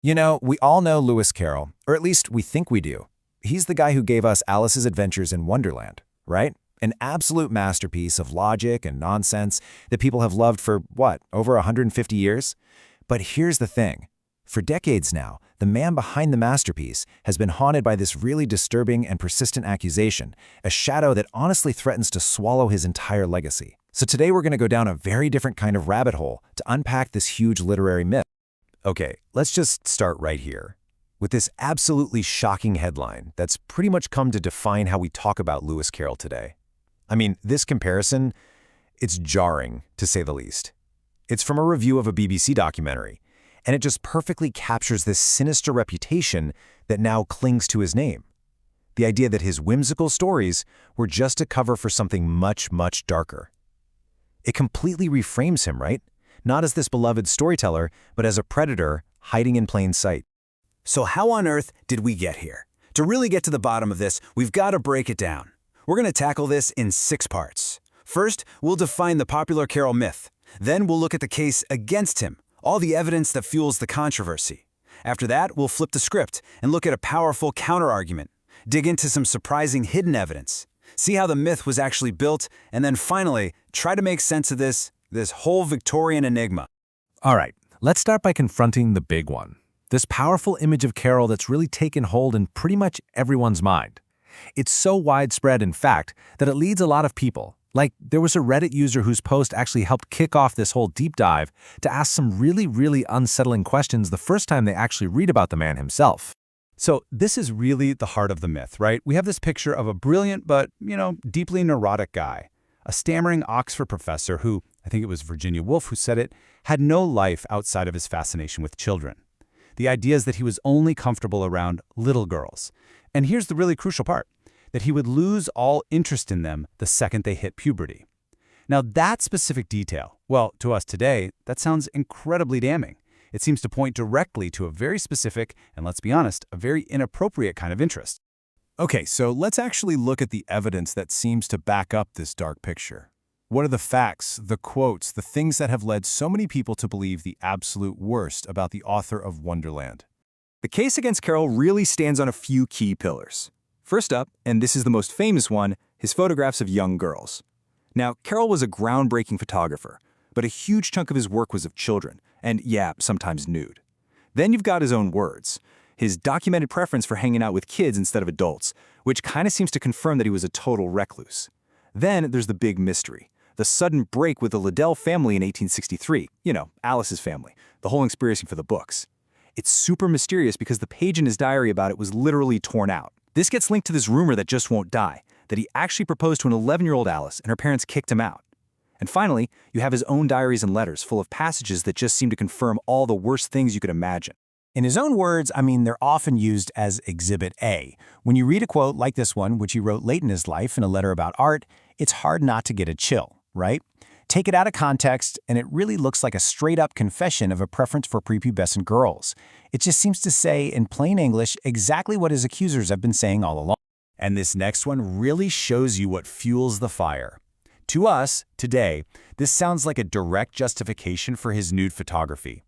You know, we all know Lewis Carroll, or at least we think we do. He's the guy who gave us Alice's Adventures in Wonderland, right? An absolute masterpiece of logic and nonsense that people have loved for, what, over 150 years? But here's the thing. For decades now, the man behind the masterpiece has been haunted by this really disturbing and persistent accusation, a shadow that honestly threatens to swallow his entire legacy. So today we're going to go down a very different kind of rabbit hole to unpack this huge literary myth. Okay, let's just start right here with this absolutely shocking headline that's pretty much come to define how we talk about Lewis Carroll today. I mean, this comparison, it's jarring, to say the least. It's from a review of a BBC documentary, and it just perfectly captures this sinister reputation that now clings to his name. The idea that his whimsical stories were just a cover for something much, much darker. It completely reframes him, right? Not as this beloved storyteller, but as a predator hiding in plain sight. So how on earth did we get here? To really get to the bottom of this, we've got to break it down. We're going to tackle this in 6 parts. First, we'll define the popular Carroll myth. Then we'll look at the case against him, all the evidence that fuels the controversy. After that, we'll flip the script and look at a powerful counterargument, dig into some surprising hidden evidence, see how the myth was actually built, and then finally, try to make sense of this whole Victorian enigma. All right, let's start by confronting the big one. This powerful image of Carroll that's really taken hold in pretty much everyone's mind. It's so widespread, in fact, that it leads a lot of people. Like, there was a Reddit user whose post actually helped kick off this whole deep dive to ask some really, really unsettling questions the first time they actually read about the man himself. So this is really the heart of the myth, right? We have this picture of a brilliant but, deeply neurotic guy, a stammering Oxford professor who, I think it was Virginia Woolf who said it, had no life outside of his fascination with children. The idea is that he was only comfortable around little girls. And here's the really crucial part, that he would lose all interest in them the second they hit puberty. Now that specific detail, well, to us today, that sounds incredibly damning. It seems to point directly to a very specific, and let's be honest, a very inappropriate kind of interest. Okay, so let's actually look at the evidence that seems to back up this dark picture. What are the facts, the quotes, the things that have led so many people to believe the absolute worst about the author of Wonderland? The case against Carroll really stands on a few key pillars. First up, and this is the most famous one, his photographs of young girls. Now, Carroll was a groundbreaking photographer, but a huge chunk of his work was of children, and yeah, sometimes nude. Then you've got his own words, his documented preference for hanging out with kids instead of adults, which kind of seems to confirm that he was a total recluse. Then there's the big mystery, the sudden break with the Liddell family in 1863, Alice's family, the whole conspiracy for the books. It's super mysterious because the page in his diary about it was literally torn out. This gets linked to this rumor that just won't die, that he actually proposed to an 11-year-old Alice and her parents kicked him out. And finally, you have his own diaries and letters full of passages that just seem to confirm all the worst things you could imagine. In his own words, they're often used as Exhibit A. When you read a quote like this one, which he wrote late in his life in a letter about art, it's hard not to get a chill, right? Take it out of context, and it really looks like a straight-up confession of a preference for prepubescent girls. It just seems to say, in plain English, exactly what his accusers have been saying all along. And this next one really shows you what fuels the fire. To us, today, this sounds like a direct justification for his nude photography.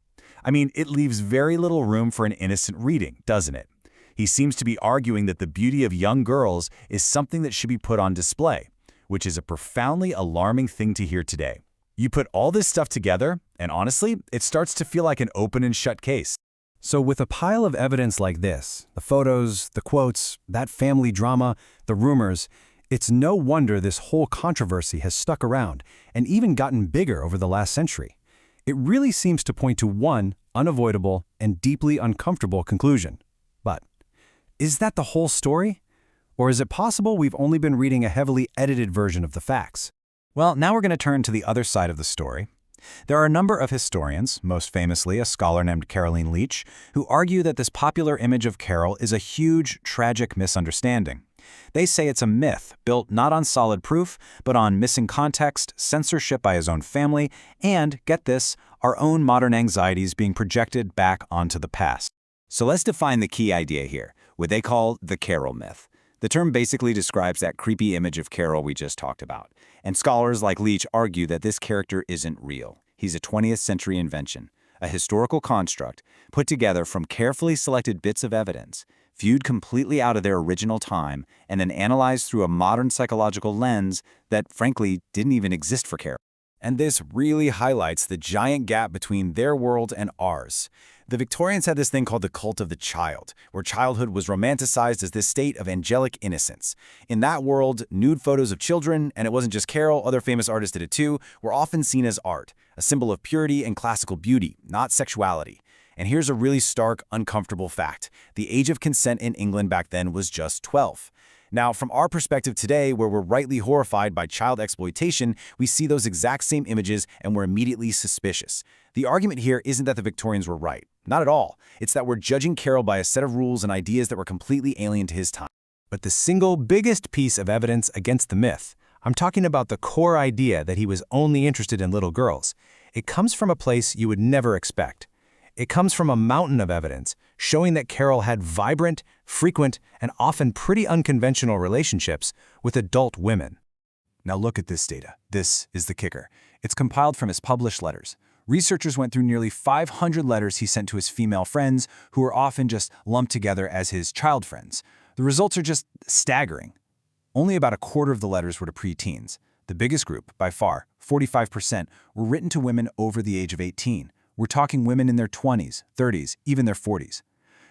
It leaves very little room for an innocent reading, doesn't it? He seems to be arguing that the beauty of young girls is something that should be put on display, which is a profoundly alarming thing to hear today. You put all this stuff together, and honestly, it starts to feel like an open and shut case. So with a pile of evidence like this, the photos, the quotes, that family drama, the rumors, it's no wonder this whole controversy has stuck around and even gotten bigger over the last century. It really seems to point to one unavoidable and deeply uncomfortable conclusion. But is that the whole story? Or is it possible we've only been reading a heavily edited version of the facts? Well, now we're going to turn to the other side of the story. There are a number of historians, most famously a scholar named Caroline Leach, who argue that this popular image of Carroll is a huge, tragic misunderstanding. They say it's a myth built not on solid proof, but on missing context, censorship by his own family, and, get this, our own modern anxieties being projected back onto the past. So let's define the key idea here, what they call the Carroll myth. The term basically describes that creepy image of Carroll we just talked about. And scholars like Leach argue that this character isn't real. He's a 20th century invention, a historical construct put together from carefully selected bits of evidence, viewed completely out of their original time, and then analyzed through a modern psychological lens that, frankly, didn't even exist for Carroll. And this really highlights the giant gap between their world and ours. The Victorians had this thing called the cult of the child, where childhood was romanticized as this state of angelic innocence. In that world, nude photos of children, and it wasn't just Carroll, other famous artists did it too, were often seen as art, a symbol of purity and classical beauty, not sexuality. And here's a really stark, uncomfortable fact. The age of consent in England back then was just 12. Now, from our perspective today, where we're rightly horrified by child exploitation, we see those exact same images and we're immediately suspicious. The argument here isn't that the Victorians were right. Not at all. It's that we're judging Carroll by a set of rules and ideas that were completely alien to his time. But the single biggest piece of evidence against the myth, I'm talking about the core idea that he was only interested in little girls. It comes from a place you would never expect. It comes from a mountain of evidence showing that Carroll had vibrant, frequent, and often pretty unconventional relationships with adult women. Now look at this data. This is the kicker. It's compiled from his published letters. Researchers went through nearly 500 letters he sent to his female friends, who were often just lumped together as his child friends. The results are just staggering. Only about a quarter of the letters were to preteens. The biggest group, by far, 45%, were written to women over the age of 18. We're talking women in their 20s, 30s, even their 40s.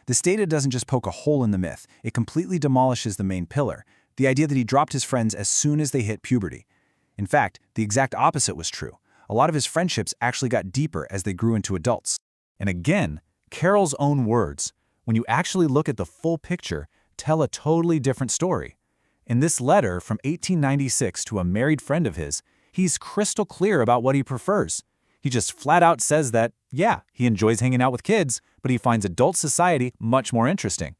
This data doesn't just poke a hole in the myth, it completely demolishes the main pillar, the idea that he dropped his friends as soon as they hit puberty. In fact, the exact opposite was true. A lot of his friendships actually got deeper as they grew into adults. And again, Carroll's own words, when you actually look at the full picture, tell a totally different story. In this letter from 1896 to a married friend of his, he's crystal clear about what he prefers. He just flat out says that, yeah, he enjoys hanging out with kids, but he finds adult society much more interesting.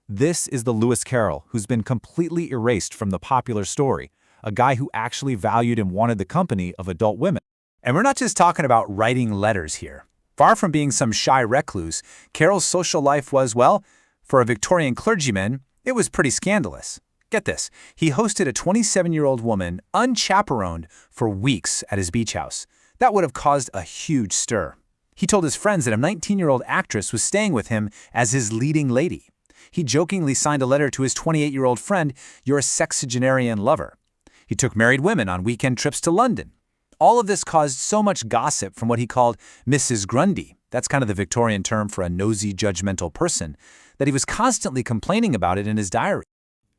This is the Lewis Carroll who's been completely erased from the popular story, a guy who actually valued and wanted the company of adult women. And we're not just talking about writing letters here. Far from being some shy recluse, Carroll's social life was, well, for a Victorian clergyman, it was pretty scandalous. Get this, he hosted a 27-year-old woman unchaperoned for weeks at his beach house. That would have caused a huge stir. He told his friends that a 19-year-old actress was staying with him as his leading lady. He jokingly signed a letter to his 28-year-old friend, "You're a sexagenarian lover." He took married women on weekend trips to London. All of this caused so much gossip from what he called Mrs. Grundy, that's kind of the Victorian term for a nosy, judgmental person, that he was constantly complaining about it in his diary.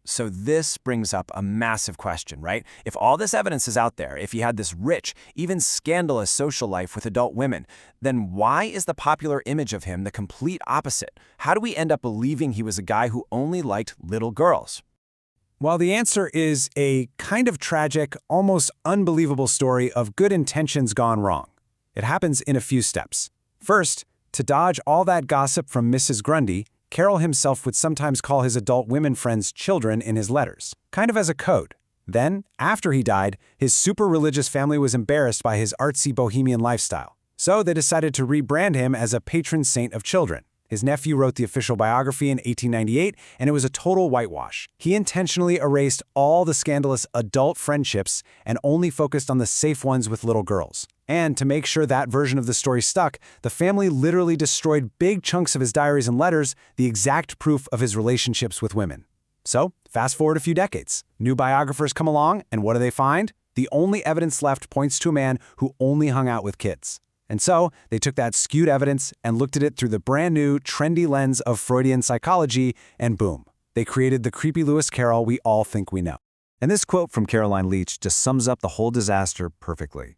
So this brings up a massive question, right? If all this evidence is out there, if he had this rich, even scandalous social life with adult women, then why is the popular image of him the complete opposite? How do we end up believing he was a guy who only liked little girls? Well, the answer is a kind of tragic, almost unbelievable story of good intentions gone wrong. It happens in a few steps. First, to dodge all that gossip from Mrs. Grundy, Carroll himself would sometimes call his adult women friends children in his letters, kind of as a code. Then, after he died, his super religious family was embarrassed by his artsy bohemian lifestyle. So they decided to rebrand him as a patron saint of children. His nephew wrote the official biography in 1898, and it was a total whitewash. He intentionally erased all the scandalous adult friendships and only focused on the safe ones with little girls. And to make sure that version of the story stuck, the family literally destroyed big chunks of his diaries and letters, the exact proof of his relationships with women. So, fast forward a few decades. New biographers come along, and what do they find? The only evidence left points to a man who only hung out with kids. And so, they took that skewed evidence and looked at it through the brand new, trendy lens of Freudian psychology, and boom, they created the creepy Lewis Carroll we all think we know. And this quote from Caroline Leach just sums up the whole disaster perfectly.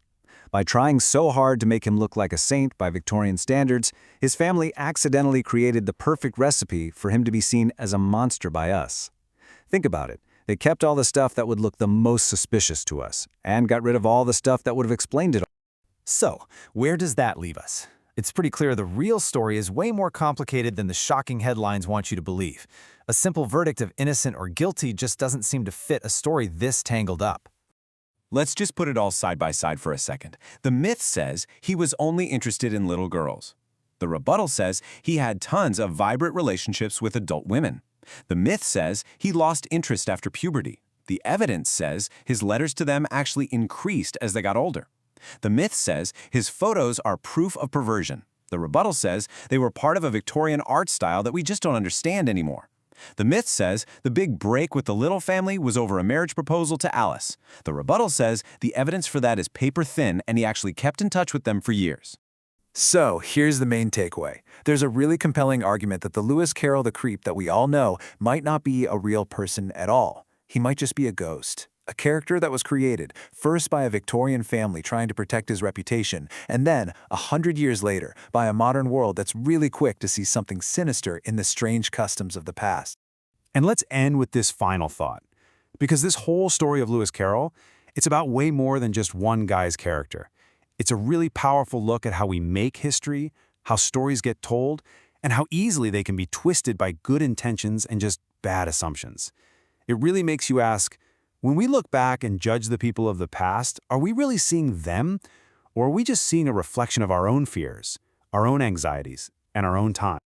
By trying so hard to make him look like a saint by Victorian standards, his family accidentally created the perfect recipe for him to be seen as a monster by us. Think about it. They kept all the stuff that would look the most suspicious to us, and got rid of all the stuff that would have explained it all. So, where does that leave us? It's pretty clear the real story is way more complicated than the shocking headlines want you to believe. A simple verdict of innocent or guilty just doesn't seem to fit a story this tangled up. Let's just put it all side by side for a second. The myth says he was only interested in little girls. The rebuttal says he had tons of vibrant relationships with adult women. The myth says he lost interest after puberty. The evidence says his letters to them actually increased as they got older. The myth says his photos are proof of perversion. The rebuttal says they were part of a Victorian art style that we just don't understand anymore. The myth says the big break with the Little family was over a marriage proposal to Alice. The rebuttal says the evidence for that is paper thin and he actually kept in touch with them for years. So, here's the main takeaway. There's a really compelling argument that the Lewis Carroll the creep that we all know might not be a real person at all. He might just be a ghost. A character that was created, first by a Victorian family trying to protect his reputation, and then, 100 years later, by a modern world that's really quick to see something sinister in the strange customs of the past. And let's end with this final thought. Because this whole story of Lewis Carroll, it's about way more than just one guy's character. It's a really powerful look at how we make history, how stories get told, and how easily they can be twisted by good intentions and just bad assumptions. It really makes you ask, when we look back and judge the people of the past, are we really seeing them? Or are we just seeing a reflection of our own fears, our own anxieties, and our own time?